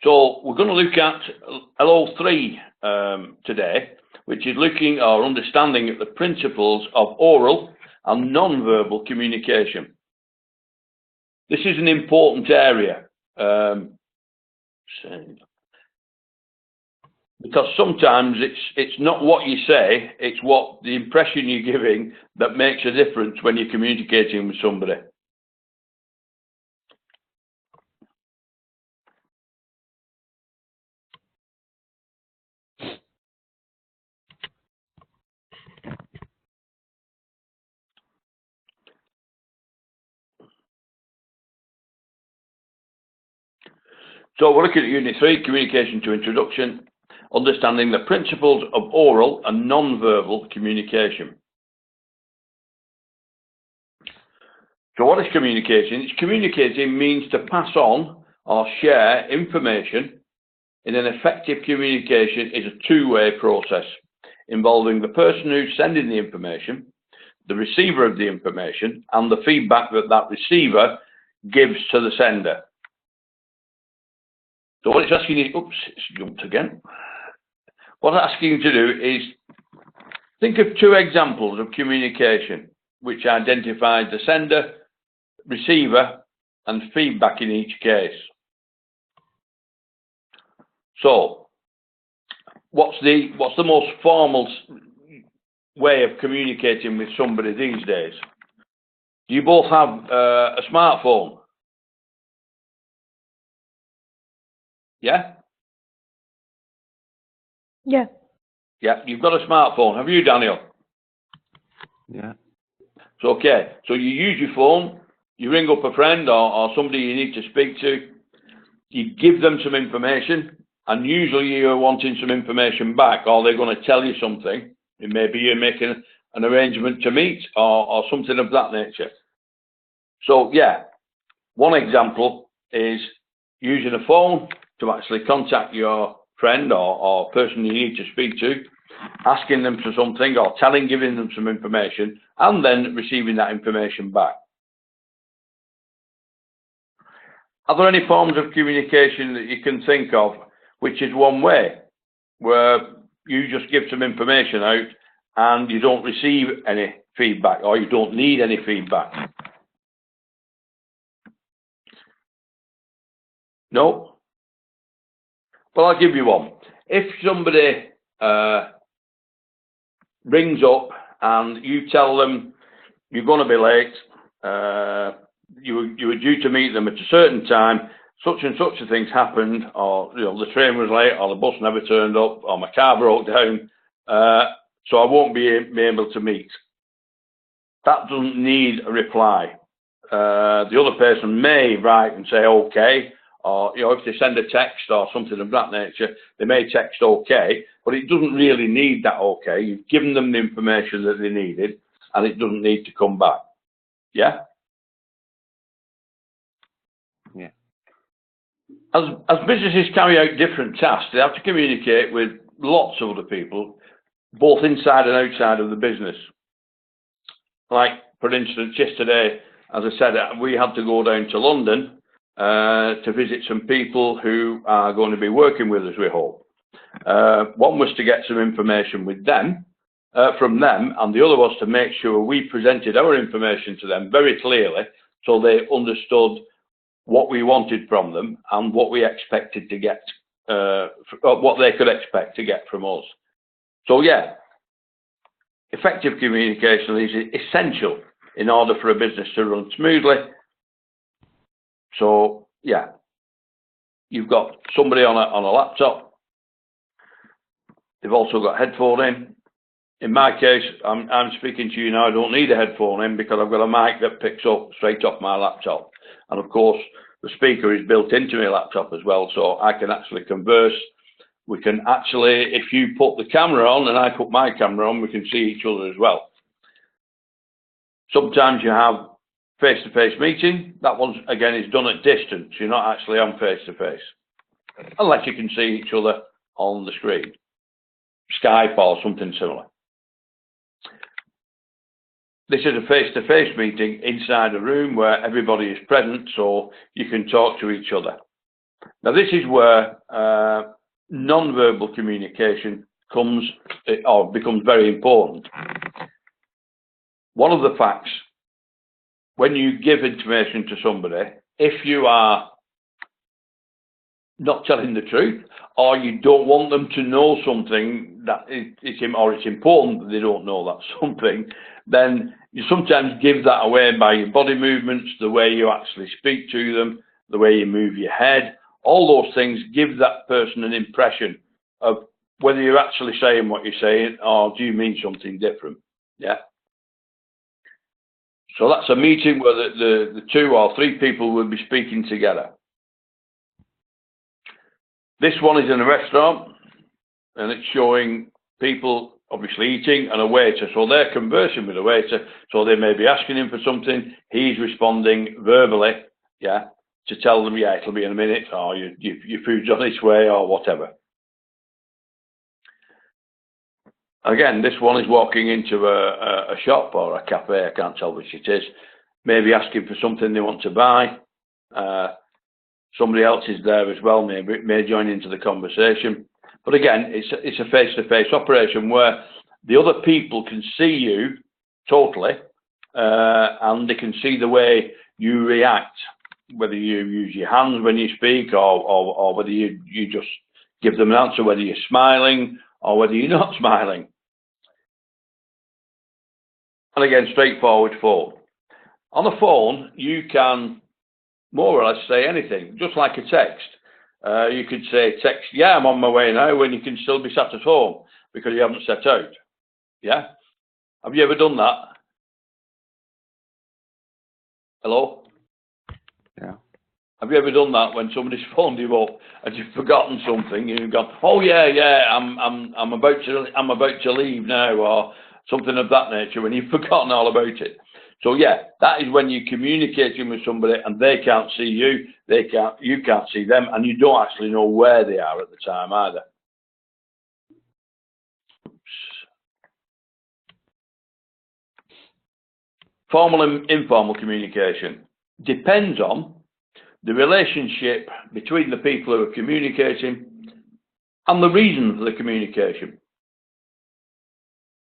So we're going to look at LO3 today, which is looking or understanding at the principles of oral and non-verbal communication. This is an important area because sometimes it's not what you say, it's what the impression you're giving that makes a difference when you're communicating with somebody. So we're looking at Unit 3, Communication to Introduction, understanding the principles of oral and non-verbal communication. So what is communication? It's communicating means to pass on or share information. In an effective communication is a two-way process involving the person who's sending the information, the receiver of the information, and the feedback that that receiver gives to the sender. So what it's asking you, oops, it's jumped again. What it's asking you to do is think of two examples of communication which identifies the sender, receiver, and feedback in each case. So, what's the most formal way of communicating with somebody these days? Do you both have a smartphone? Yeah? Yeah. Yeah, you've got a smartphone. Have you, Daniel? Yeah. So, okay. So you use your phone, you ring up a friend or somebody you need to speak to, you give them some information, and usually you're wanting some information back, or they're going to tell you something. It may be you're making an arrangement to meet or something of that nature. So, yeah, one example is using a phone to actually contact your friend or person you need to speak to, asking them for something or giving them some information, and then receiving that information back. Are there any forms of communication that you can think of which is one way, where you just give some information out and you don't receive any feedback, or you don't need any feedback? No? Well, I'll give you one. If somebody rings up and you tell them you're going to be late, you were due to meet them at a certain time, such and such a thing's happened, or the train was late, or the bus never turned up, or my car broke down, so I won't be able to meet. That doesn't need a reply. The other person may write and say okay, or if they send a text or something of that nature, they may text okay, but it doesn't really need that okay. You've given them the information that they needed, and it doesn't need to come back. Yeah? Yeah. As businesses carry out different tasks, they have to communicate with lots of other people, both inside and outside of the business. Like, for instance, yesterday, as I said, we had to go down to London to visit some people who are going to be working with us, we hope. One was to get some information with them, from them, and the other was to make sure we presented our information to them very clearly so they understood what we wanted from them and what we expected to get, what they could expect to get from us. So yeah, effective communication is essential in order for a business to run smoothly. So yeah, you've got somebody on a laptop. They've also got headphone in. In my case, I'm speaking to you now. I don't need a headphone in because I've got a mic that picks up straight off my laptop. And of course, the speaker is built into my laptop as well, so I can actually converse. We can actually, if you put the camera on and I put my camera on, we can see each other as well. Sometimes you have face-to-face meeting. That one, again, is done at distance. You're not actually on face-to-face, unless you can see each other on the screen, Skype or something similar. This is a face-to-face meeting inside a room where everybody is present, so you can talk to each other. Now this is where non-verbal communication becomes very important. One of the facts, when you give information to somebody, if you are not telling the truth, or you don't want them to know something that it's important that they don't know that something, then you sometimes give that away by your body movements, the way you actually speak to them, the way you move your head. All those things give that person an impression of whether you're actually saying what you're saying or do you mean something different. Yeah. So that's a meeting where the 2 or 3 people will be speaking together. This one is in a restaurant and it's showing people obviously eating and a waiter. So they're conversing with a waiter. So they may be asking him for something. He's responding verbally, yeah, to tell them, yeah, it'll be in a minute, or your food's on its way, or whatever. Again, this one is walking into a shop or a cafe, I can't tell which it is, maybe asking for something they want to buy. Somebody else is there as well, may join into the conversation. But again, it's a face-to-face operation where the other people can see you totally, and they can see the way you react, whether you use your hands when you speak, or whether you just give them an answer, whether you're smiling or whether you're not smiling. And again, straightforward phone. On a phone, you can more or less say anything, just like a text. You could say text, yeah, I'm on my way now, when you can still be sat at home because you haven't set out. Yeah? Have you ever done that? Hello? Yeah. Have you ever done that when somebody's phoned you up and you've forgotten something and you've gone, oh yeah, I'm about to leave now, or something of that nature, when you've forgotten all about it. So yeah, that is when you're communicating with somebody and they can't see you, you can't see them, and you don't actually know where they are at the time either. Oops. Formal and informal communication depends on the relationship between the people who are communicating and the reason for the communication.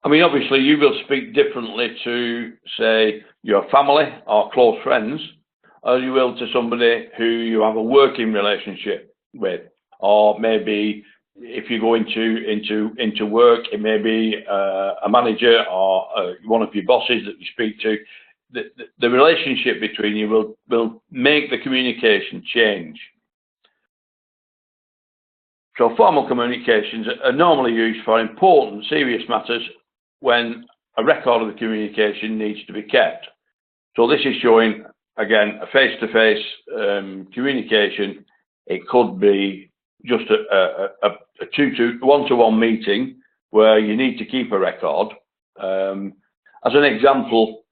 I mean, obviously, you will speak differently to, say, your family or close friends, as you will to somebody who you have a working relationship with, or maybe if you go into work, it may be a manager or one of your bosses that you speak to. The relationship between you will make the communication change. So formal communications are normally used for important, serious matters when a record of the communication needs to be kept. So this is showing, again, a face-to-face communication. It could be just a one-to-one meeting where you need to keep a record. As an example,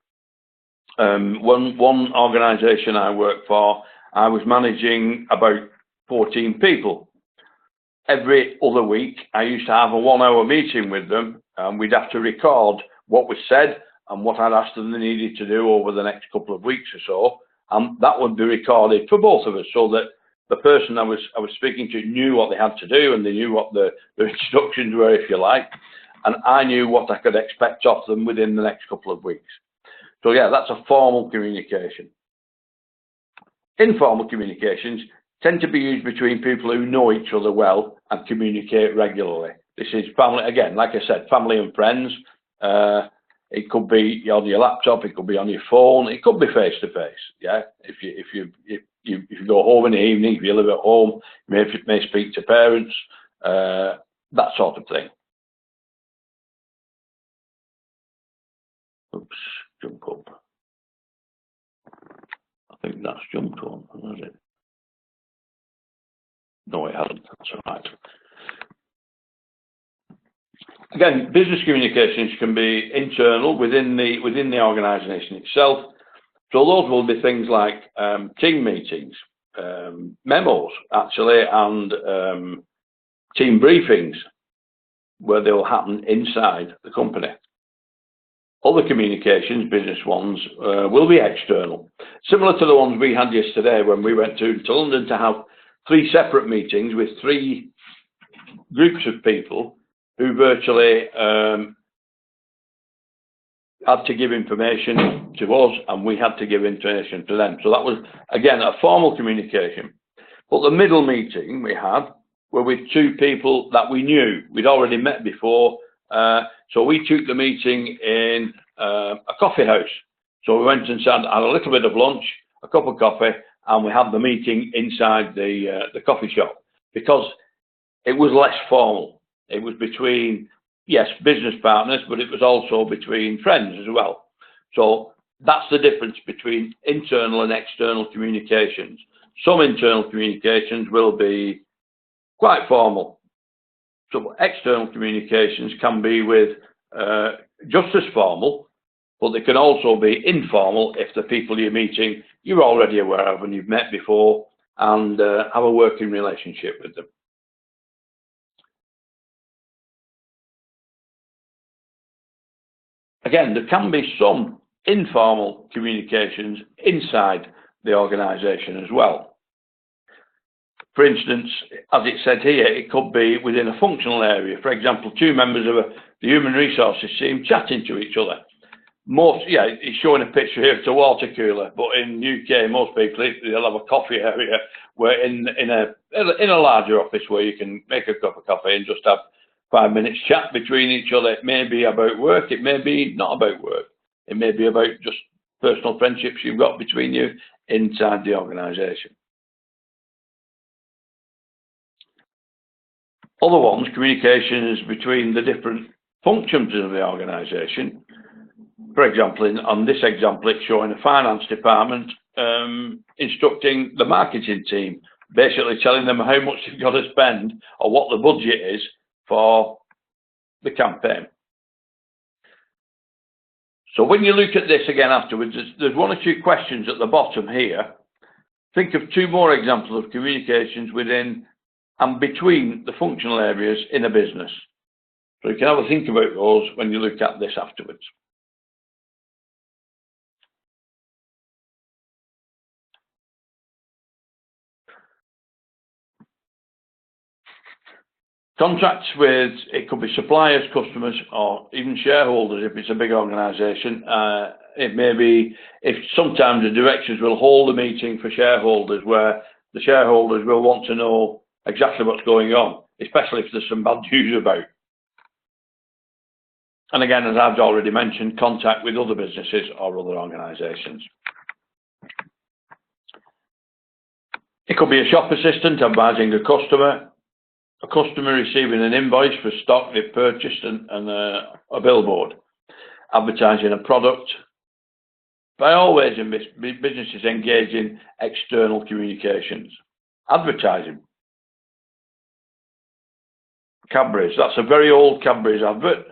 one organisation I worked for, I was managing about 14 people. Every other week, I used to have a 1-hour meeting with them, and we'd have to record what was said and what I'd asked them they needed to do over the next couple of weeks or so, and that would be recorded for both of us, so that the person I was speaking to knew what they had to do, and they knew what the instructions were, if you like, and I knew what I could expect of them within the next couple of weeks. So yeah, that's a formal communication. Informal communications tend to be used between people who know each other well and communicate regularly. This is family, again, like I said, family and friends. It could be on your laptop, it could be on your phone, it could be face to face. Yeah, if you go home in the evening, if you live at home, you may speak to parents, that sort of thing. Oops, jump up. I think that's jumped on, hasn't it? No, it hasn't. That's all right. Again, business communications can be internal within the organisation itself. So those will be things like team meetings, memos, actually, and team briefings, where they will happen inside the company. Other communications, business ones, will be external, similar to the ones we had yesterday when we went to London to have 3 separate meetings with 3 groups of people who virtually had to give information to us, and we had to give information to them. So that was, again, a formal communication. But the middle meeting we had were with 2 people that we knew. We'd already met before. So we took the meeting in a coffee house. So we went and had a little bit of lunch, a cup of coffee, and we had the meeting inside the coffee shop, because it was less formal. It was between, yes, business partners, but it was also between friends as well. So that's the difference between internal and external communications. Some internal communications will be quite formal. So external communications can be with just as formal, but they can also be informal if the people you're meeting you're already aware of and you've met before and have a working relationship with them. Again, there can be some informal communications inside the organisation as well. For instance, as it said here, it could be within a functional area. For example, 2 members of the human resources team chatting to each other. It's showing a picture here, it's a water cooler, but in UK, most people, they'll have a coffee area where in a larger office where you can make a cup of coffee and just have 5 minutes chat between each other. It may be about work, it may be not about work. It may be about just personal friendships you've got between you inside the organisation. Other ones, communications between the different functions of the organisation. For example, on this example, it's showing a finance department instructing the marketing team, basically telling them how much they've got to spend or what the budget is for the campaign. So when you look at this again afterwards, there's 1 or 2 questions at the bottom here. Think of 2 more examples of communications within and between the functional areas in a business. So you can have a think about those when you look at this afterwards. Contracts with, it could be suppliers, customers, or even shareholders if it's a big organisation. It may be, if sometimes the directors will hold a meeting for shareholders where the shareholders will want to know exactly what's going on, especially if there's some bad news about. And again, as I've already mentioned, contact with other businesses or other organisations. It could be a shop assistant advising a customer receiving an invoice for stock they've purchased and a billboard, advertising a product. By always in businesses engage in external communications. Advertising. Cadbury's, that's a very old Cadbury's advert,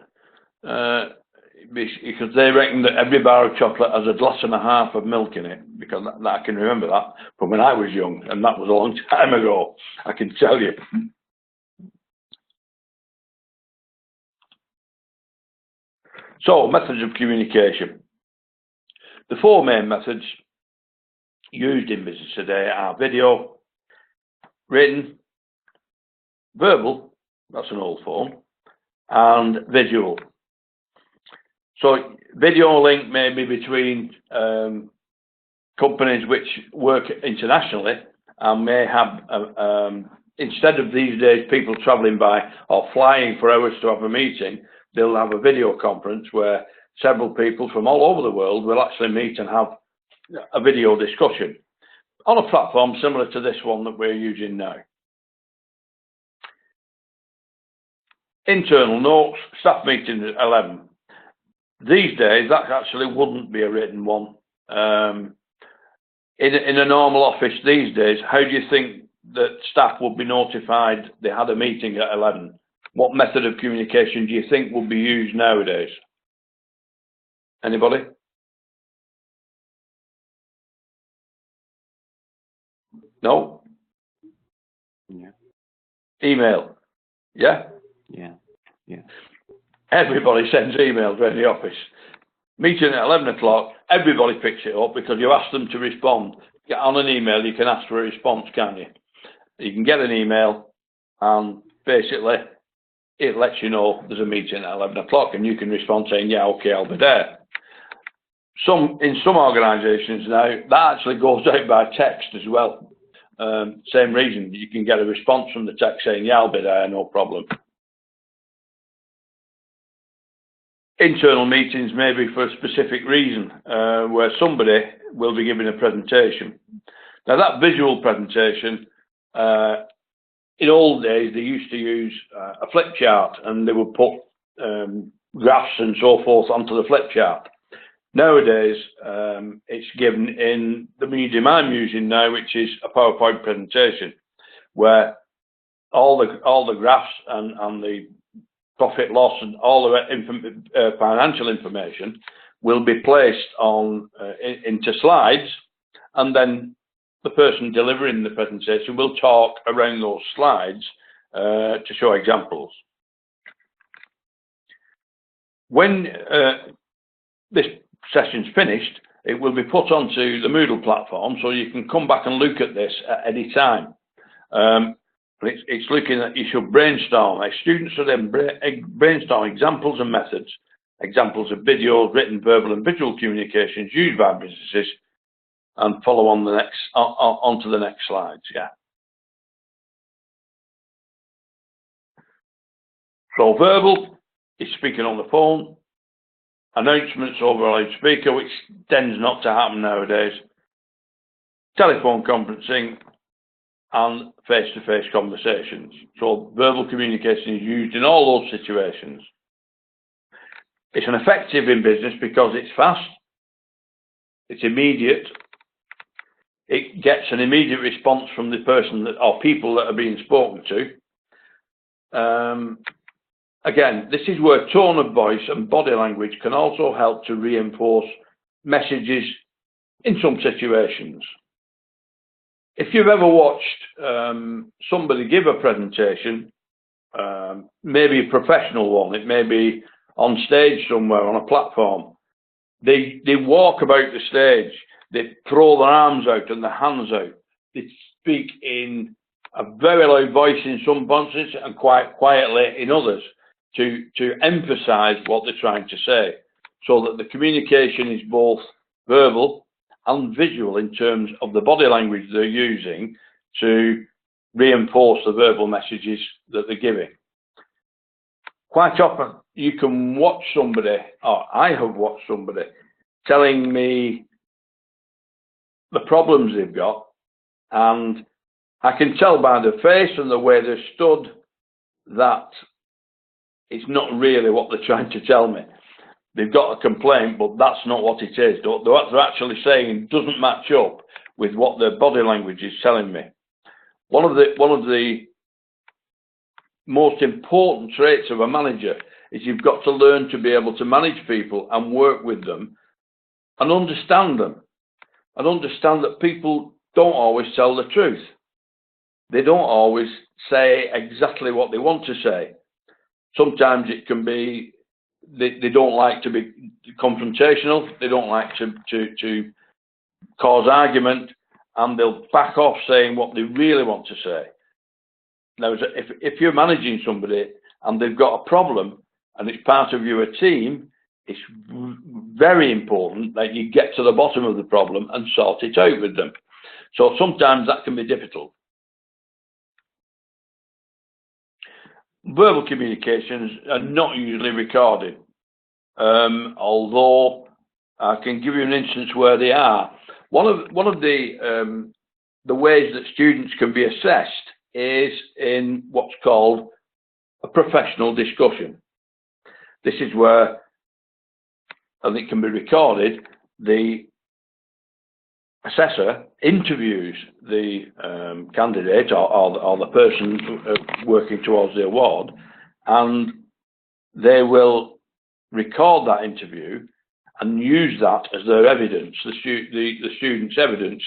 because they reckon that every bar of chocolate has a glass and a half of milk in it, because I can remember that from when I was young, and that was a long time ago, I can tell you. So, methods of communication. The 4 main methods used in business today are video, written, verbal, that's an old form, and visual. So, video link may be between companies which work internationally and may have, instead of these days people travelling by or flying for hours to have a meeting, they'll have a video conference where several people from all over the world will actually meet and have a video discussion on a platform similar to this one that we're using now. Internal notes, staff meetings at 11. These days, that actually wouldn't be a written one. In a normal office these days, how do you think that staff would be notified they had a meeting at 11? What method of communication do you think would be used nowadays? Anybody? No? Yeah. Email. Yeah? Yeah. Yeah. Everybody sends emails around the office. Meeting at 11 o'clock, everybody picks it up because you ask them to respond. Get on an email, you can ask for a response, can't you? You can get an email, and basically it lets you know there's a meeting at 11 o'clock, and you can respond saying, yeah, okay, I'll be there. In some organisations now, that actually goes out by text as well. Same reason, you can get a response from the text saying, yeah, I'll be there, no problem. Internal meetings may be for a specific reason, where somebody will be giving a presentation. Now, that visual presentation, in old days, they used to use a flip chart, and they would put graphs and so forth onto the flip chart. Nowadays, it's given in the medium I'm using now, which is a PowerPoint presentation, where all the graphs and the profit loss and all the financial information will be placed on into slides, and then the person delivering the presentation will talk around those slides to show examples. When this session's finished, it will be put onto the Moodle platform, so you can come back and look at this at any time. It's looking at, you should brainstorm. Students should then brainstorm examples and methods, examples of videos, written, verbal and visual communications used by businesses, and follow on the next onto the next slides. Yeah. So verbal is speaking on the phone, announcements over a loudspeaker, which tends not to happen nowadays, telephone conferencing, and face-to-face conversations. So verbal communication is used in all those situations. It's an effective in business because it's fast, it's immediate, it gets an immediate response from the person that, or people that are being spoken to. Again, this is where tone of voice and body language can also help to reinforce messages in some situations. If you've ever watched somebody give a presentation, maybe a professional one, it may be on stage somewhere on a platform, they walk about the stage, they throw their arms out and their hands out, they speak in a very loud voice in some places and quite quietly in others to emphasize what they're trying to say, so that the communication is both verbal and visual in terms of the body language they're using to reinforce the verbal messages that they're giving. Quite often you can watch somebody, or I have watched somebody, telling me the problems they've got, and I can tell by the face and the way they're stood that it's not really what they're trying to tell me. They've got a complaint, but that's not what it is. What they're actually saying doesn't match up with what their body language is telling me. One of the most important traits of a manager is you've got to learn to be able to manage people and work with them and understand them, and understand that people don't always tell the truth. They don't always say exactly what they want to say. Sometimes it can be they don't like to be confrontational, they don't like to cause argument, and they'll back off saying what they really want to say. Now, if you're managing somebody and they've got a problem and it's part of your team, it's very important that you get to the bottom of the problem and sort it out with them. So sometimes that can be difficult. Verbal communications are not usually recorded, although I can give you an instance where they are. One of the ways that students can be assessed is in what's called a professional discussion. This is where, and it can be recorded, the assessor interviews the candidate or the person working towards the award, and they will record that interview and use that as their evidence, the student's evidence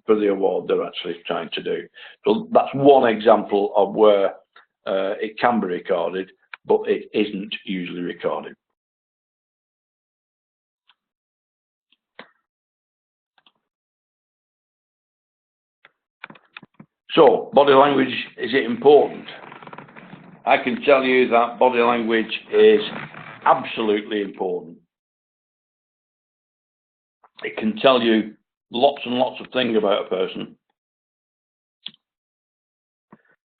for the award they're actually trying to do. So that's one example of where it can be recorded, but it isn't usually recorded. So, body language, is it important? I can tell you that body language is absolutely important. It can tell you lots and lots of things about a person.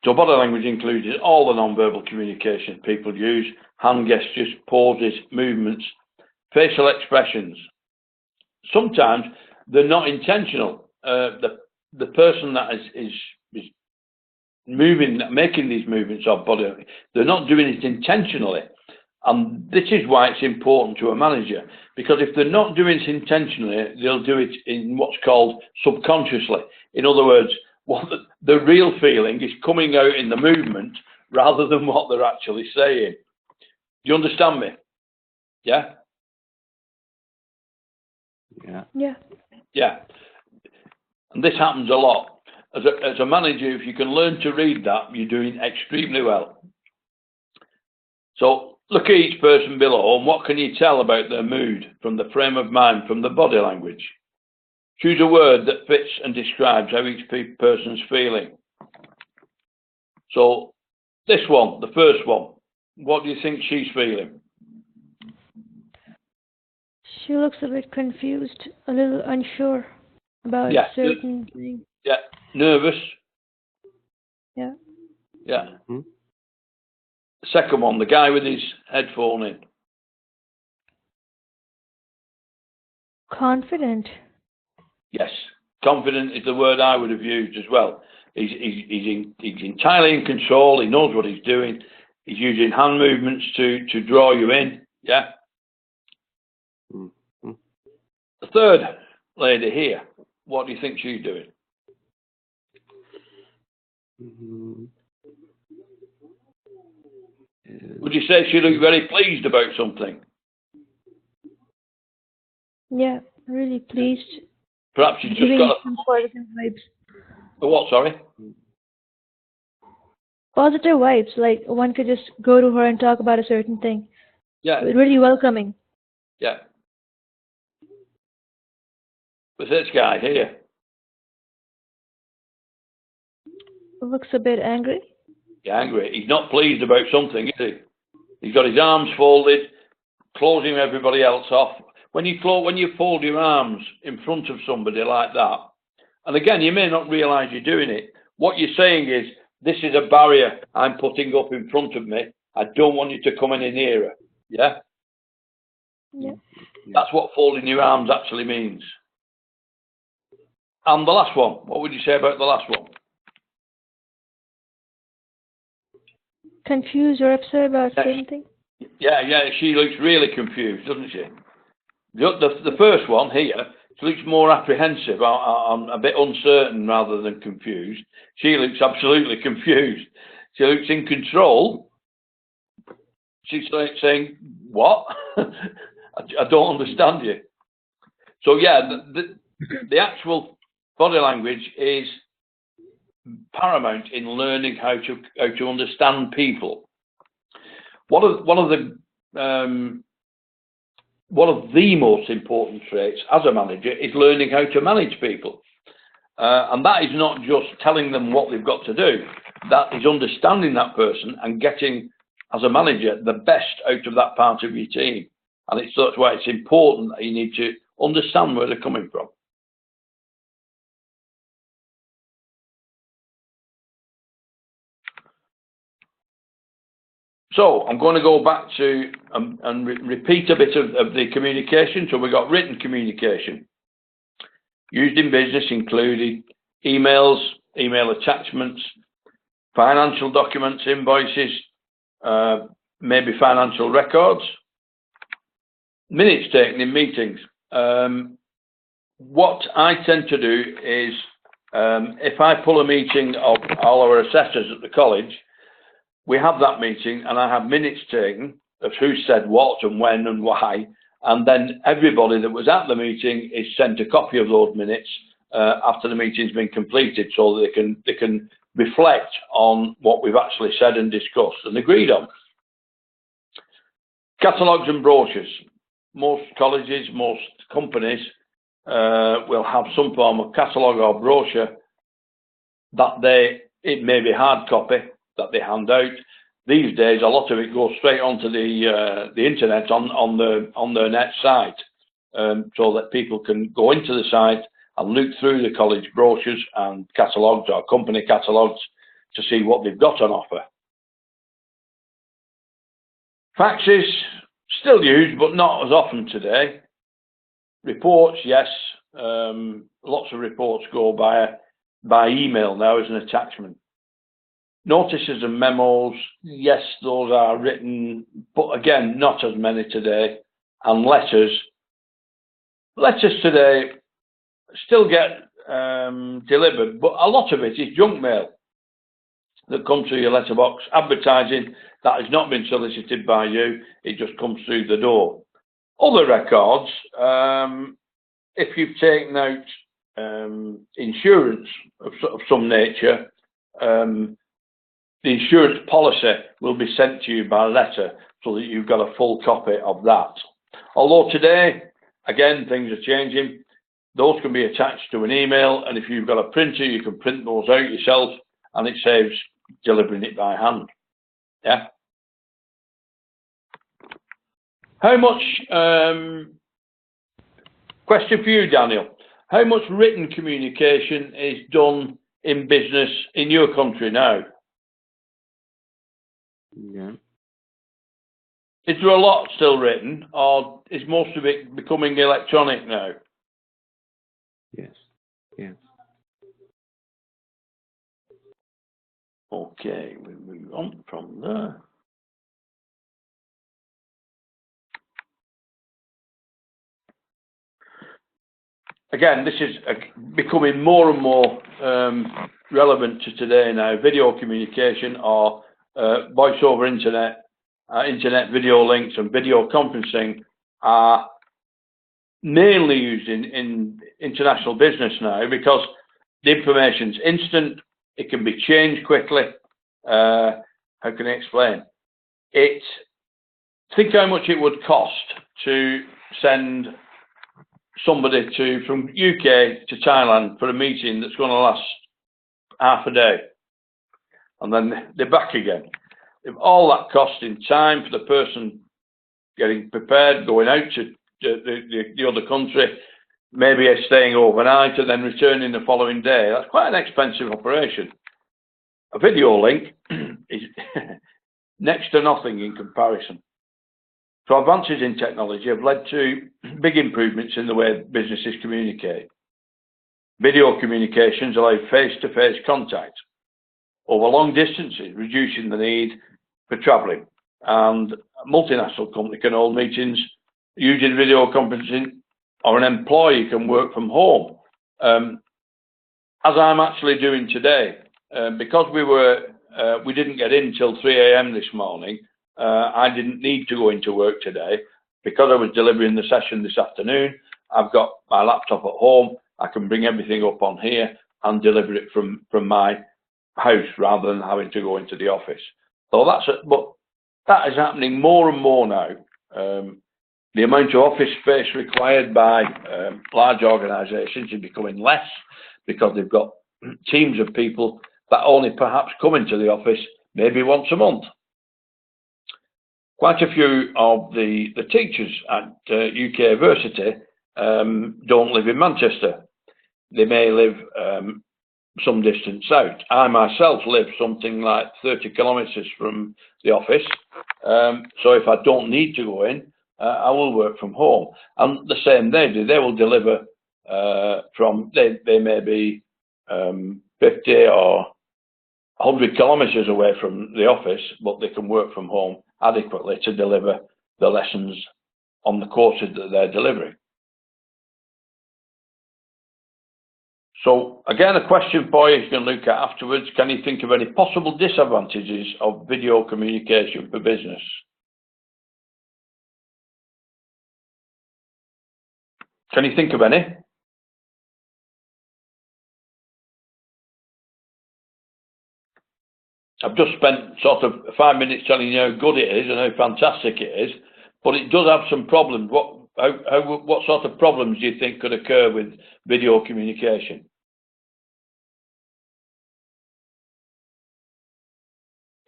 So body language includes all the non-verbal communication people use, hand gestures, poses, movements, facial expressions. Sometimes they're not intentional. The person that is moving, making these movements of body, they're not doing it intentionally. And this is why it's important to a manager, because if they're not doing it intentionally, they'll do it in what's called subconsciously. In other words, what the real feeling is coming out in the movement rather than what they're actually saying. Do you understand me? Yeah? Yeah. Yeah. Yeah. And this happens a lot. As a manager, if you can learn to read that, you're doing extremely well. So look at each person below, and what can you tell about their mood from the frame of mind, from the body language? Choose a word that fits and describes how each person's feeling. So this one, the first one, what do you think she's feeling? She looks a bit confused, a little unsure about certain things. Yeah, nervous. Yeah. Yeah. Mm-hmm. Second one, the guy with his headphone in. Confident. Yes, confident is the word I would have used as well. He's entirely in control. He knows what he's doing. He's using hand movements to draw you in. Yeah. Mm-hmm. The third lady here, what do you think she's doing? Mm-hmm. Would you say she looked very pleased about something? Yeah, really pleased. Perhaps she's just Giving got some positive vibes. a what? Sorry. Positive vibes, like one could just go to her and talk about a certain thing. Yeah. Really welcoming. Yeah. But this guy here. Looks a bit angry. Yeah, angry. He's not pleased about something, is he? He's got his arms folded, closing everybody else off. When you fold your arms in front of somebody like that, and again, you may not realise you're doing it. What you're saying is, this is a barrier I'm putting up in front of me. I don't want you to come any nearer. Yeah? Yeah. That's what folding your arms actually means. And the last one, what would you say about the last one? Confused or upset about something? Yeah, she looks really confused, doesn't she? The first one here, she looks more apprehensive, a bit uncertain rather than confused. She looks absolutely confused. She looks in control. She's saying, what? I don't understand you. So yeah, the actual body language is paramount in learning how to understand people. One of the most important traits as a manager is learning how to manage people. And that is not just telling them what they've got to do. That is understanding that person and getting, as a manager, the best out of that part of your team. And that's why it's important that you need to understand where they're coming from. So I'm going to go back to and repeat a bit of the communication. So we've got written communication. Used in business included emails, email attachments, financial documents, invoices, maybe financial records, minutes taken in meetings. What I tend to do is, if I pull a meeting of all our assessors at the college, we have that meeting and I have minutes taken of who said what and when and why, and then everybody that was at the meeting is sent a copy of those minutes after the meeting's been completed, so they can reflect on what we've actually said and discussed and agreed on. Catalogues and brochures. Most colleges, most companies will have some form of catalogue or brochure. that it may be hard copy that they hand out. These days, a lot of it goes straight onto the internet on their net site, so that people can go into the site and look through the college brochures and catalogues or company catalogues to see what they've got on offer. Faxes, still used, but not as often today. Reports, yes. Lots of reports go by email now as an attachment. Notices and memos, yes, those are written, but again, not as many today. And letters today still get delivered, but a lot of it is junk mail that comes through your letterbox, advertising that has not been solicited by you, it just comes through the door. Other records, if you've taken out insurance of some nature, the insurance policy will be sent to you by letter so that you've got a full copy of that. Although today, again, things are changing. Those can be attached to an email, and if you've got a printer, you can print those out yourself, and it saves delivering it by hand. Yeah. How much, question for you, Daniel. How much written communication is done in business in your country now? Yeah. Is there a lot still written, or is most of it becoming electronic now? Yes. Yes. Okay, we move on from there. Again, this is becoming more and more relevant to today now. Video communication or voice over internet, internet video links and video conferencing are mainly used in international business now because the information's instant, it can be changed quickly. How can I explain? Think how much it would cost to send somebody from UK to Thailand for a meeting that's going to last half a day, and then they're back again. If all that cost in time for the person getting prepared, going out to the other country, maybe staying overnight and then returning the following day, that's quite an expensive operation. A video link is next to nothing in comparison. So advances in technology have led to big improvements in the way businesses communicate. Video communications allow face-to-face contact over long distances, reducing the need for travelling. And a multinational company can hold meetings using video conferencing, or an employee can work from home. As I'm actually doing today, because we didn't get in till 3 AM this morning, I didn't need to go into work today because I was delivering the session this afternoon. I've got my laptop at home. I can bring everything up on here and deliver it from my house rather than having to go into the office. So but that is happening more and more now. The amount of office space required by large organisations is becoming less because they've got teams of people that only perhaps come into the office maybe once a month. Quite a few of the teachers at UK Versity don't live in Manchester. They may live some distance out. I myself live something like 30 kilometres from the office. So if I don't need to go in, I will work from home. And the same they do. They will deliver they may be 50 or 100 kilometres away from the office, but they can work from home adequately to deliver the lessons on the courses that they're delivering. So again, a question for you can look at afterwards. Can you think of any possible disadvantages of video communication for business? Can you think of any? I've just spent sort of 5 minutes telling you how good it is and how fantastic it is, but it does have some problems. What sort of problems do you think could occur with video communication?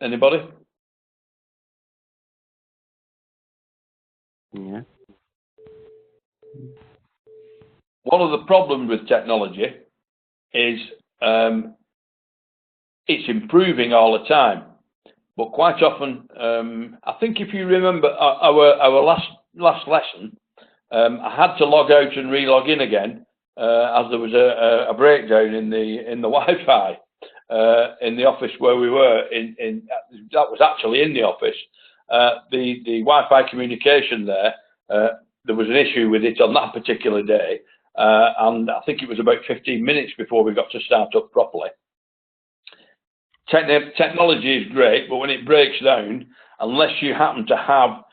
Anybody? Yeah. One of the problems with technology is it's improving all the time, but quite often, I think if you remember our last lesson, I had to log out and re-log in again as there was a breakdown in the Wi-Fi in the office where we were. That was actually in the office. The Wi-Fi communication there was an issue with it on that particular day, and I think it was about 15 minutes before we got to start up properly. Technology is great, but when it breaks down, unless you happen to have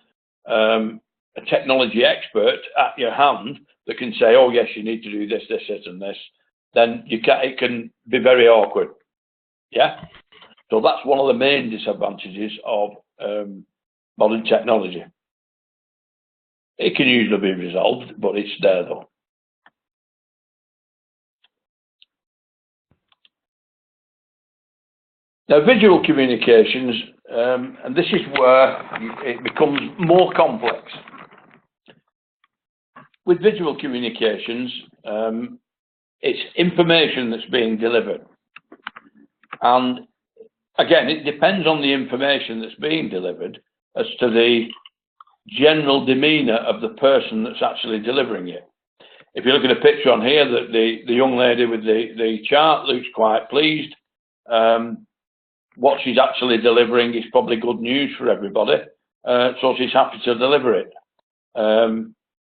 a technology expert at your hand that can say, oh yes, you need to do this, this, this and this, then it can be very awkward. Yeah? So that's one of the main disadvantages of modern technology. It can usually be resolved, but it's there though. Now, visual communications, and this is where it becomes more complex. With visual communications, it's information that's being delivered. And again, it depends on the information that's being delivered as to the general demeanour of the person that's actually delivering it. If you look at a picture on here, that the young lady with the chart looks quite pleased. What she's actually delivering is probably good news for everybody, so she's happy to deliver it.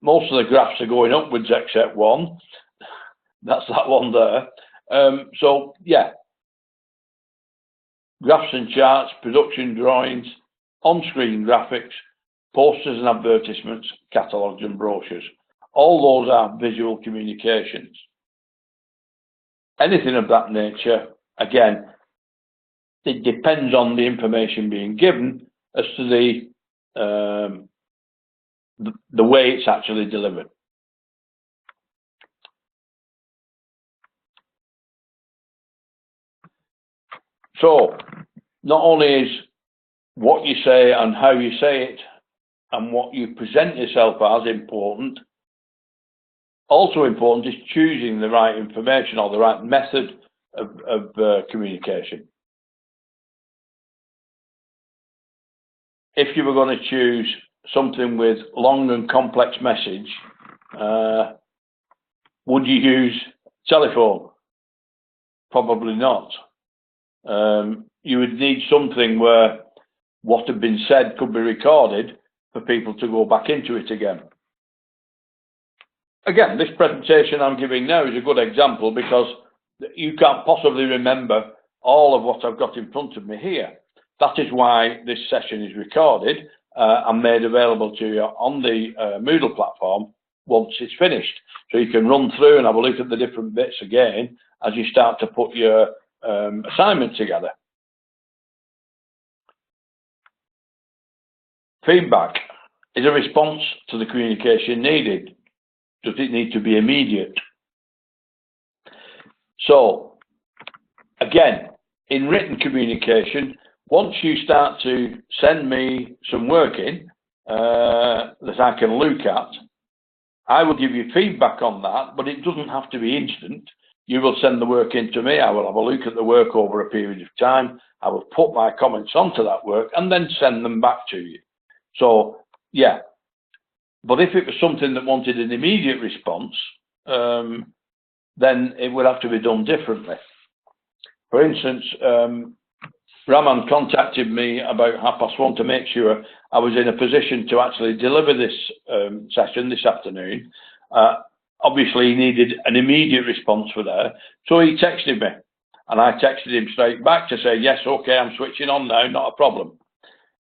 Most of the graphs are going upwards except one. That's that one there. So yeah, graphs and charts, production drawings, on-screen graphics, posters and advertisements, catalogues and brochures. All those are visual communications. Anything of that nature, again, it depends on the information being given as to the way it's actually delivered. So, not only is what you say and how you say it and what you present yourself as important, also important is choosing the right information or the right method of communication. If you were going to choose something with long and complex message, would you use telephone? Probably not. You would need something where what had been said could be recorded for people to go back into it again. Again, this presentation I'm giving now is a good example because you can't possibly remember all of what I've got in front of me here. That is why this session is recorded and made available to you on the Moodle platform once it's finished. So you can run through and have a look at the different bits again as you start to put your assignment together. Feedback is a response to the communication needed. Does it need to be immediate? So, again, in written communication, once you start to send me some work in that I can look at, I will give you feedback on that, but it doesn't have to be instant. You will send the work in to me, I will have a look at the work over a period of time, I will put my comments onto that work and then send them back to you. So, yeah. But if it was something that wanted an immediate response, then it would have to be done differently. For instance, Raman contacted me about 1:30 to make sure I was in a position to actually deliver this session this afternoon. Obviously, he needed an immediate response for that, so he texted me, and I texted him straight back to say, yes, okay, I'm switching on now, not a problem.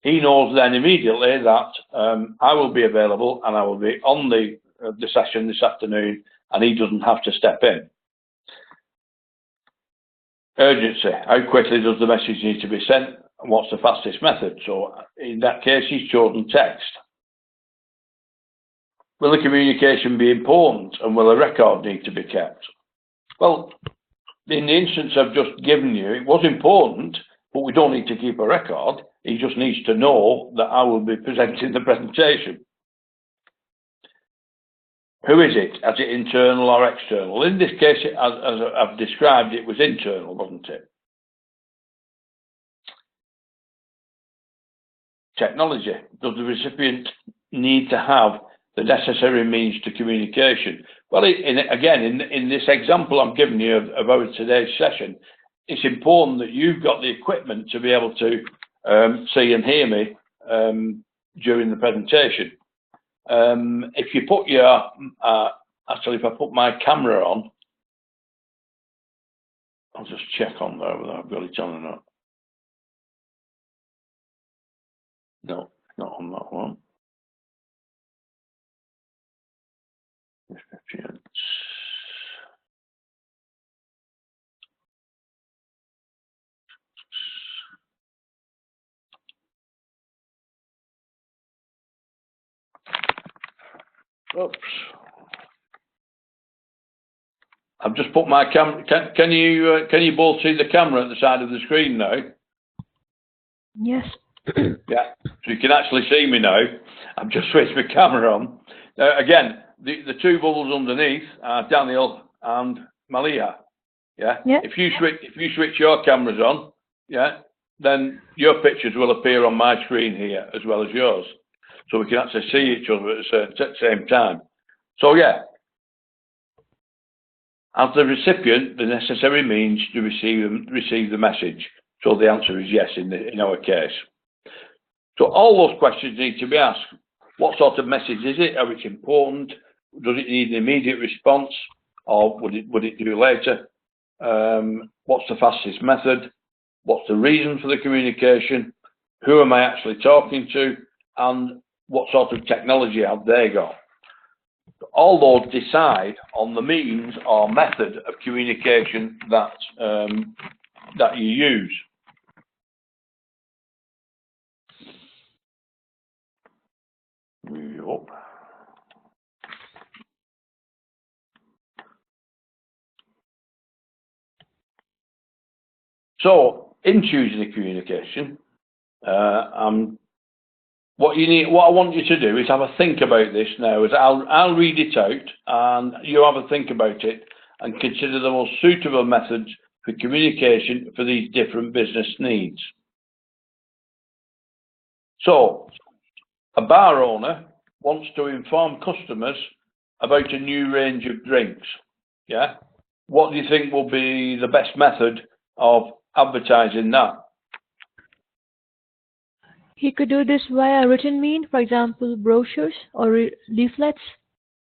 He knows then immediately that I will be available and I will be on the session this afternoon, and he doesn't have to step in. Urgency. How quickly does the message need to be sent, and what's the fastest method? So in that case, he's chosen text. Will the communication be important, and will a record need to be kept? Well, in the instance I've just given you, it was important but we don't need to keep a record. He just needs to know that I will be presenting the presentation. Who is it? Is it internal or external? In this case, as I've described, it was internal, wasn't it? Technology. Does the recipient need to have the necessary means to communication? Well, again, in this example I'm giving you of our today's session, it's important that you've got the equipment to be able to see and hear me during the presentation. If you put your, actually, if I put my camera on, I'll just check on there whether I've got it on or not. No, not on that one. Oops. I've just put my camera. Can you both see the camera at the side of the screen now? Yes. Yeah. So you can actually see me now. I've just switched my camera on. Again, the two bubbles underneath are Daniel and Malia. Yeah. Yeah. If you switch your cameras on, yeah, then your pictures will appear on my screen here as well as yours. So we can actually see each other at the same time. So yeah, has the recipient the necessary means to receive the message? So the answer is yes in our case. So all those questions need to be asked. What sort of message is it? Are it important? Does it need an immediate response, or would it do later? What's the fastest method? What's the reason for the communication? Who am I actually talking to? And what sort of technology have they got? All those decide on the means or method of communication that you use. Yep. So, in choosing a communication, what I want you to do is have a think about this now. As I'll read it out, and you have a think about it, and consider the most suitable methods for communication for these different business needs. So, a bar owner wants to inform customers about a new range of drinks. Yeah, what do you think will be the best method of advertising that? He could do this via written means, for example, brochures or leaflets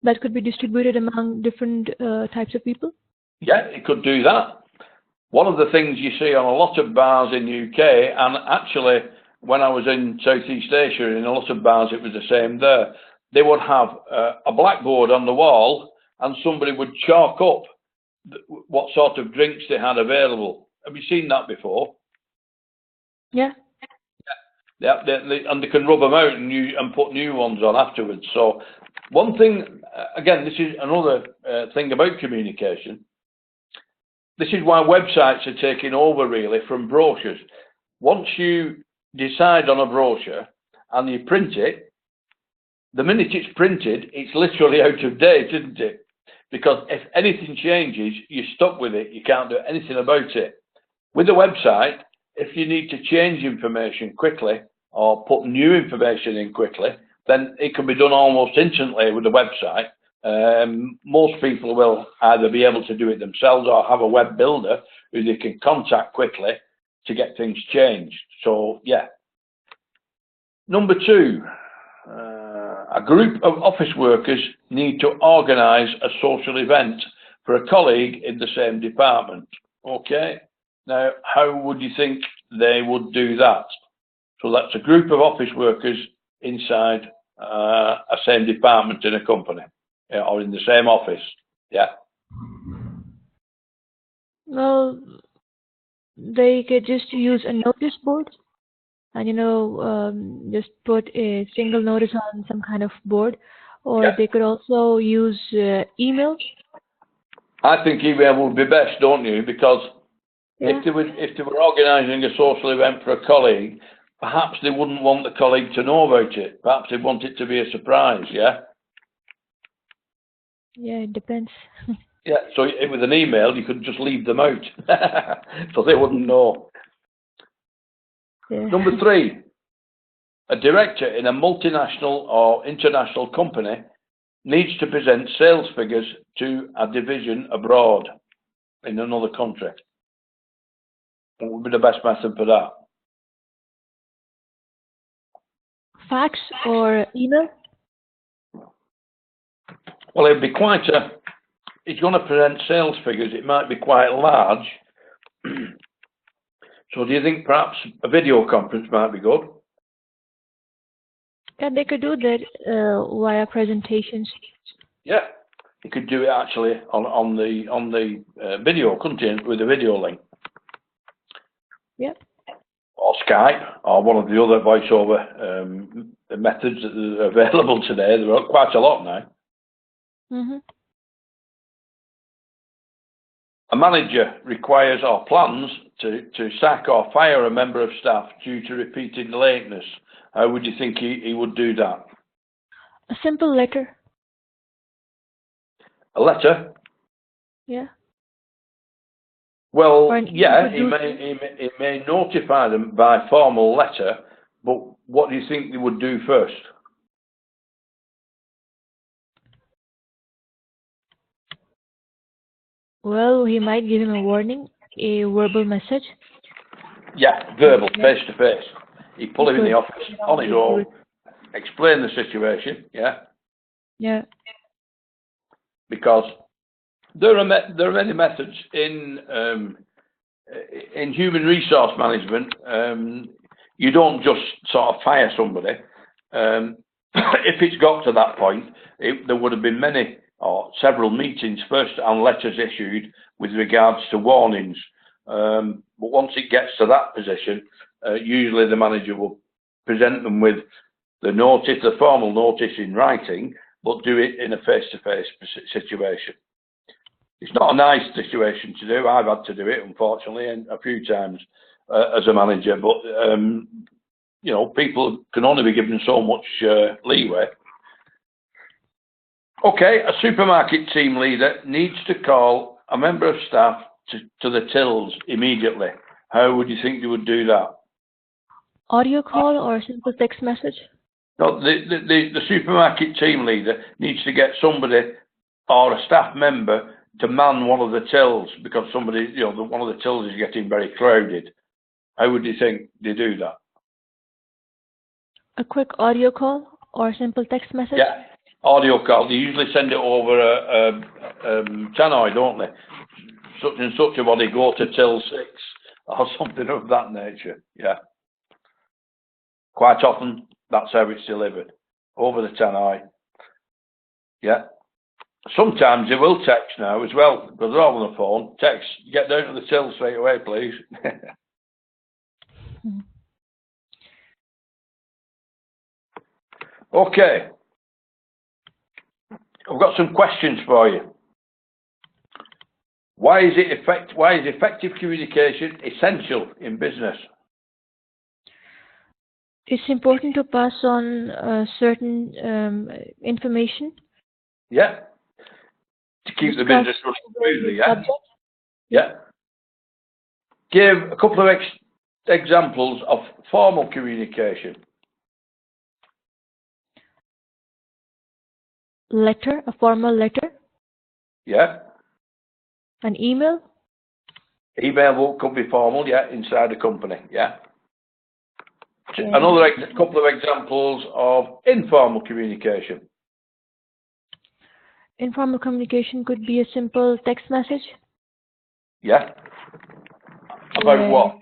that could be distributed among different types of people. Yeah, it could do that. One of the things you see on a lot of bars in the UK, and actually when I was in Southeast Asia, in a lot of bars it was the same there. They would have a blackboard on the wall, and somebody would chalk up what sort of drinks they had available. Have you seen that before? Yeah. Yeah, and they can rub them out and put new ones on afterwards. So one thing, again, this is another thing about communication. This is why websites are taking over really from brochures. Once you decide on a brochure and you print it, the minute it's printed, it's literally out of date, isn't it? Because if anything changes, you're stuck with it. You can't do anything about it. With a website, if you need to change information quickly or put new information in quickly, then it can be done almost instantly with a website. Most people will either be able to do it themselves or have a web builder who they can contact quickly to get things changed. So, yeah. Number two, a group of office workers need to organise a social event for a colleague in the same department. Okay. Now, how would you think they would do that? So that's a group of office workers inside a same department in a company, or in the same office. Yeah. Well, they could just use a notice board, and just put a single notice on some kind of board, or Yeah. they could also use email. I think email would be best, don't you? Because Yeah. If they were organising a social event for a colleague, perhaps they wouldn't want the colleague to know about it. Perhaps they want it to be a surprise, yeah? Yeah, it depends. Yeah, so with an email, you could just leave them out. So they wouldn't know. Yeah. Number 3, a director in a multinational or international company needs to present sales figures to a division abroad in another country. What would be the best method for that? Fax or email? Well, it'd be quite a... He's going to present sales figures. It might be quite large. So do you think perhaps a video conference might be good? Yeah, they could do that via presentations. Yeah, you could do it actually on the video, couldn't you, with a video link? Yep. Or Skype, or one of the other voiceover methods that are available today. There are quite a lot now. Mm-hmm. A manager requires or plans to sack or fire a member of staff due to repeated lateness. How would you think he would do that? A simple letter. A letter? Yeah. Well, Or an yeah, email he may notify them by formal letter, but what do you think they would do first? Well, he might give him a warning, a verbal message. Yeah, verbal, face to face. He'd pull him in the office on his own, Good. explain the situation, yeah? Yeah. Because there are many methods in human resource management. You don't just sort of fire somebody. If it's got to that point, there would have been many or several meetings first and letters issued with regards to warnings. But once it gets to that position, usually the manager will present them with the notice, the formal notice in writing, but do it in a face-to-face situation. It's not a nice situation to do. I've had to do it, unfortunately, and a few times as a manager. But you know, people can only be given so much leeway. Okay, a supermarket team leader needs to call a member of staff to the tills immediately. How would you think they would do that? Audio call or a simple text message? No, the supermarket team leader needs to get somebody or a staff member to man one of the tills because somebody, you know, one of the tills is getting very crowded. How would you think they do that? A quick audio call or a simple text message? Yeah, audio call. They usually send it over a tannoy, don't they? Such and such a body, go to till 6 or something of that nature. Yeah. Quite often, that's how it's delivered. Over the tannoy. Yeah. Sometimes they will text now as well, because they're all on the phone. Text, get down to the till straight away, please. Okay. I've got some questions for you. Why is effective communication essential in business? It's important to pass on certain information. Yeah. To keep the business running smoothly, yeah? Subject. Yeah. Give a couple of examples of formal communication. Letter, a formal letter. Yeah. An email. Email could be formal, yeah, inside a company, yeah. Yeah. Another couple of examples of informal communication. Informal communication could be a simple text message. Yeah. About what?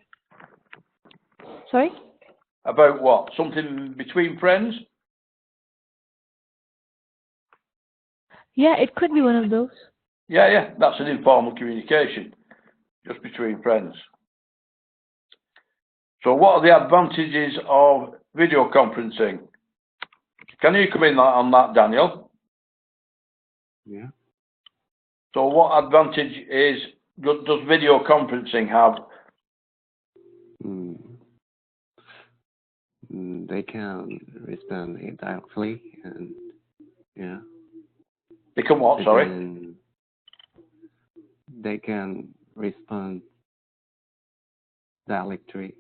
Sorry? About what? Something between friends? Yeah, it could be one of those. Yeah, that's an informal communication, just between friends. So what are the advantages of video conferencing? Can you come in on that, Daniel? Yeah. So what advantage does video conferencing have They can respond it directly, and yeah. They can what? Sorry. They can respond directly.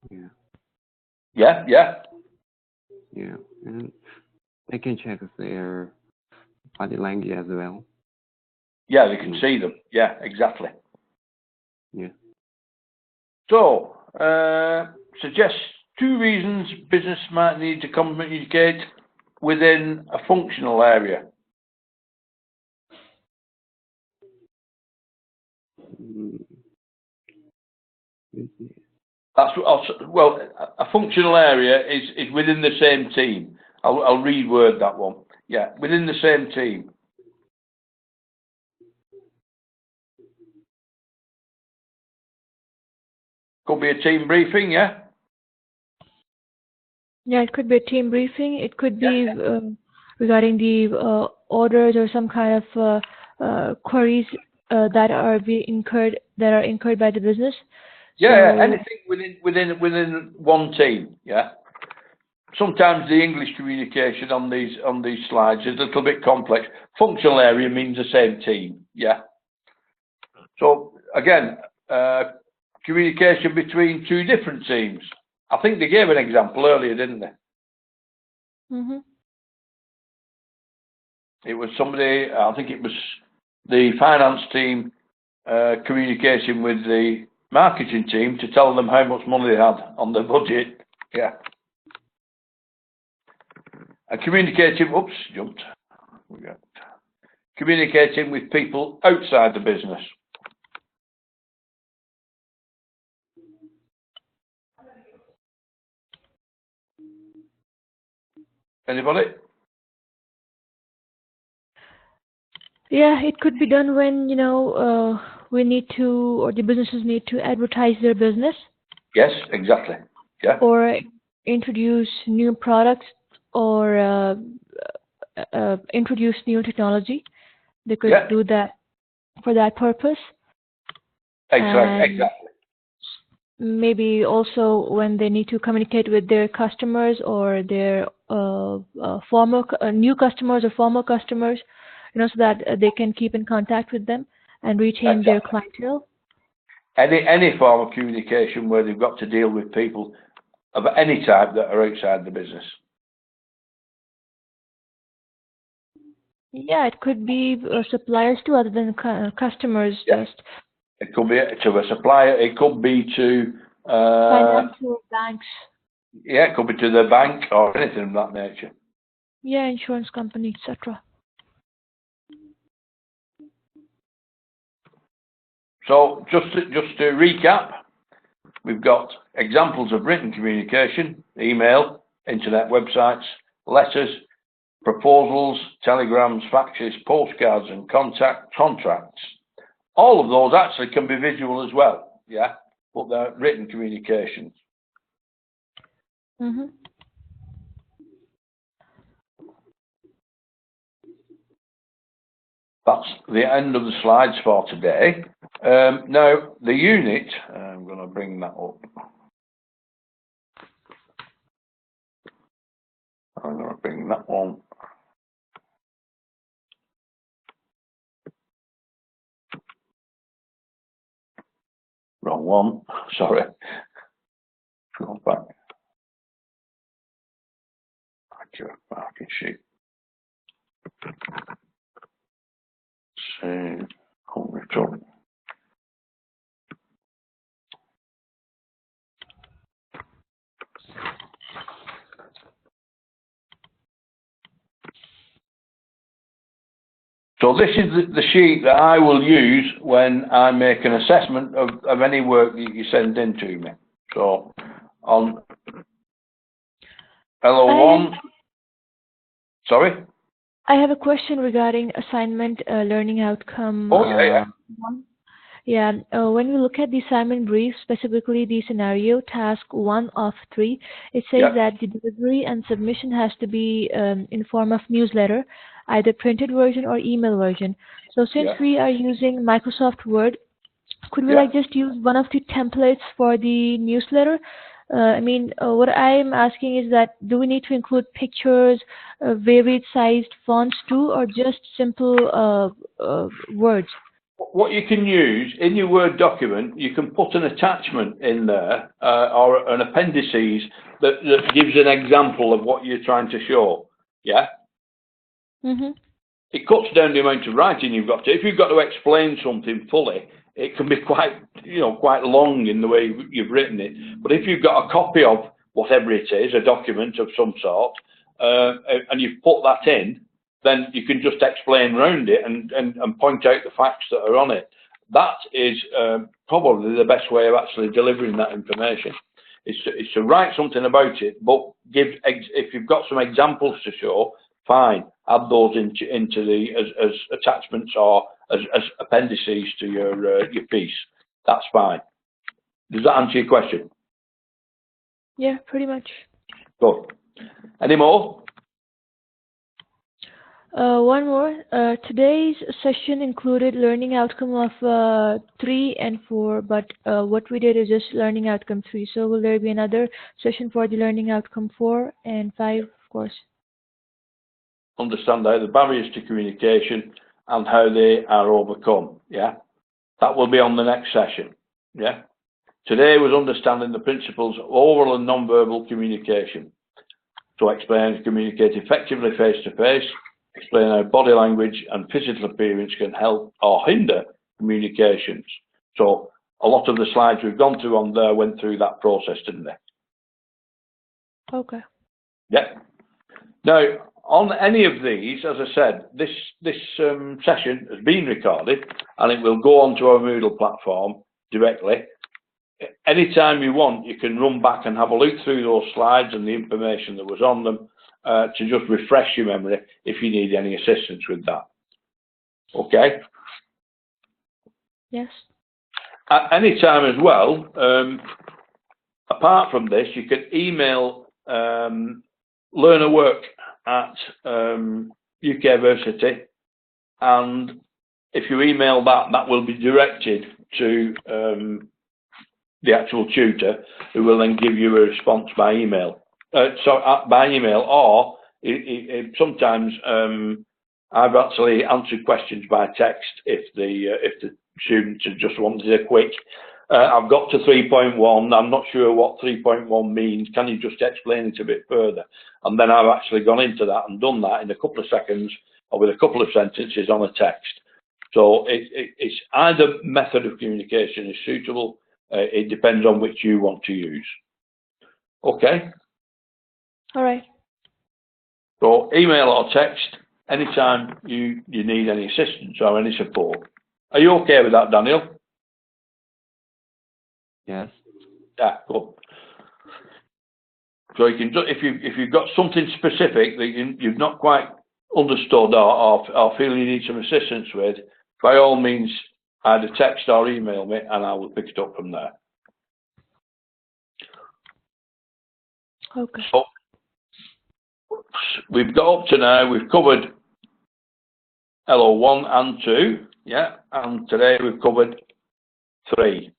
Yeah. Yeah, yeah. Yeah, and they can check their body language as well. Yeah, they can see them. Yeah, exactly. Yeah. So, suggest 2 reasons business might need to communicate within a functional area. That's well, a functional area is within the same team. I'll reword that one. Yeah, within the same team. Could be a team briefing, yeah? Yeah, it could be a team briefing. It could be regarding the orders or some kind of queries that are incurred by the business. Yeah, So, anything within one team, yeah. Sometimes the English communication on these slides is a little bit complex. Functional area means the same team, yeah. So again, communication between 2 different teams. I think they gave an example earlier, didn't they? It was somebody, I think it was the finance team communicating with the marketing team to tell them how much money they had on their budget. Yeah. And communicating, oops, jumped. Communicating with people outside the business. Anybody? yeah, it could be done when, we need to, or the businesses need to advertise their business. Yes, exactly. Yeah. Or introduce new products, or introduce new technology. They could do that for that purpose. Exactly. Maybe also when they need to communicate with their customers or their new customers or former customers, so that they can keep in contact with them and retain their clientele. Any form of communication where they've got to deal with people of any type that are outside the business. Yeah, it could be suppliers too, other than customers. Yeah. Just it could be to a supplier. It could be to financial banks. Yeah, it could be to the bank or anything of that nature. Yeah, insurance company, etc. So just to recap, we've got examples of written communication: email, internet websites, letters, proposals, telegrams, faxes, postcards, and contracts. All of those actually can be visual as well, yeah, but they're written communications. That's the end of the slides for today. Now, the unit, I'm going to bring that up. I'm going to bring that one. Wrong one, sorry. Go back. Accurate marking sheet. Save. Return. So this is the sheet that I will use when I make an assessment of any work that you send in to me. So on LO1, sorry? I have a question regarding assignment learning outcome. Oh, yeah. Yeah, when we look at the assignment brief, specifically the scenario task 1 of 3, it says that the delivery and submission has to be in form of newsletter, either printed version or email version. So since we are using Microsoft Word, could we Yeah. like just use one of the templates for the newsletter? I mean, what I'm asking is that do we need to include pictures, varied sized fonts too, or just simple words? What you can use in your Word document, you can put an attachment in there or an appendices that gives an example of what you're trying to show. Yeah. Mm-hmm. It cuts down the amount of writing you've got to. If you've got to explain something fully, it can be quite long in the way you've written it. But if you've got a copy of whatever it is, a document of some sort, and you've put that in, then you can just explain around it and point out the facts that are on it. That is probably the best way of actually delivering that information. Is to write something about it, but if you've got some examples to show, fine, add those into the as attachments or as appendices to your piece. That's fine. Does that answer your question? Yeah, pretty much. Good. Any more? One more. Today's session included learning outcome of 3 and 4, but what we did is just learning outcome 3. So will there be another session for the learning outcome 4 and 5, of course? Understand how the barriers to communication and how they are overcome. Yeah, that will be on the next session. Yeah. Today was understanding the principles of oral and non-verbal communication. To explain and communicate effectively face to face, explain how body language and physical appearance can help or hinder communications. So a lot of the slides we've gone through on there went through that process, didn't they? Okay. Yeah. Now, on any of these, as I said, this session has been recorded and it will go onto our Moodle platform directly. Anytime you want, you can run back and have a look through those slides and the information that was on them to just refresh your memory if you need any assistance with that. Okay? Yes. At any time as well, apart from this, you can email learnerwork at UK Versity, and if you email that, that will be directed to the actual tutor, who will then give you a response by email. By email, or sometimes I've actually answered questions by text if the students just wanted a quick. I've got to 3.1. I'm not sure what 3.1 means. Can you just explain it a bit further? And then I've actually gone into that and done that in a couple of seconds or with a couple of sentences on a text. So it's either method of communication is suitable. It depends on which you want to use. Okay. All right. So email or text anytime you need any assistance or any support. Are you okay with that, Daniel? Yes. Yeah, good. So you can, if you've got something specific that you've not quite understood or feel you need some assistance with, by all means, either text or email me, and I will pick it up from there. Okay. So we've got up to now. We've covered LO1 and 2, yeah, and today we've covered 3.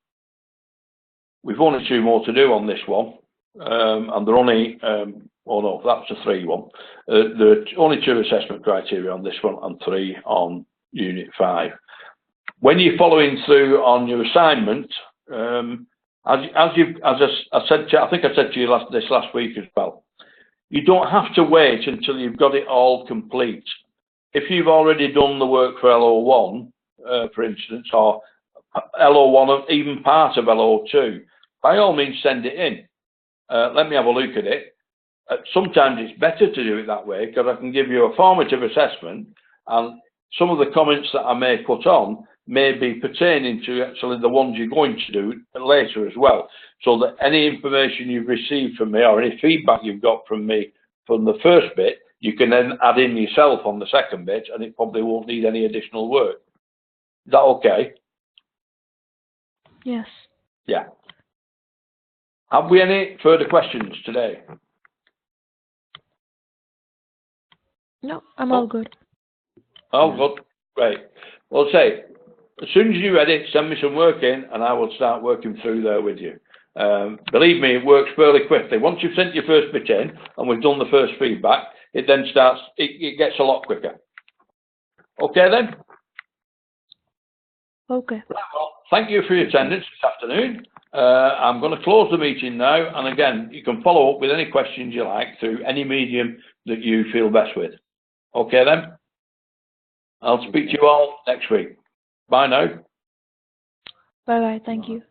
We've only 2 more to do on this one, and they're only, oh no, that's a 3 one. There are only 2 assessment criteria on this one and 3 on Unit 5. When you're following through on your assignment, as I said to, I think I said to you last week as well, you don't have to wait until you've got it all complete. If you've already done the work for LO1, for instance, or LO1 or even part of LO2, by all means send it in. Let me have a look at it. Sometimes it's better to do it that way because I can give you a formative assessment, and some of the comments that I may put on may be pertaining to actually the ones you're going to do later as well. So that any information you've received from me or any feedback you've got from me from the first bit, you can then add in yourself on the second bit, and it probably won't need any additional work. Is that okay? Yes. Yeah. Have we any further questions today? No, I'm all good. Oh, good. Great. Well, say, as soon as you're ready, send me some work in and I will start working through there with you. Believe me, it works fairly quickly. Once you've sent your first bit in and we've done the first feedback, it then starts, it gets a lot quicker. Okay then? Okay. Right, well, thank you for your attendance this afternoon. I'm going to close the meeting now, and again, you can follow up with any questions you like through any medium that you feel best with. Okay then? I'll speak to you all next week. Bye now. Bye bye. Thank you.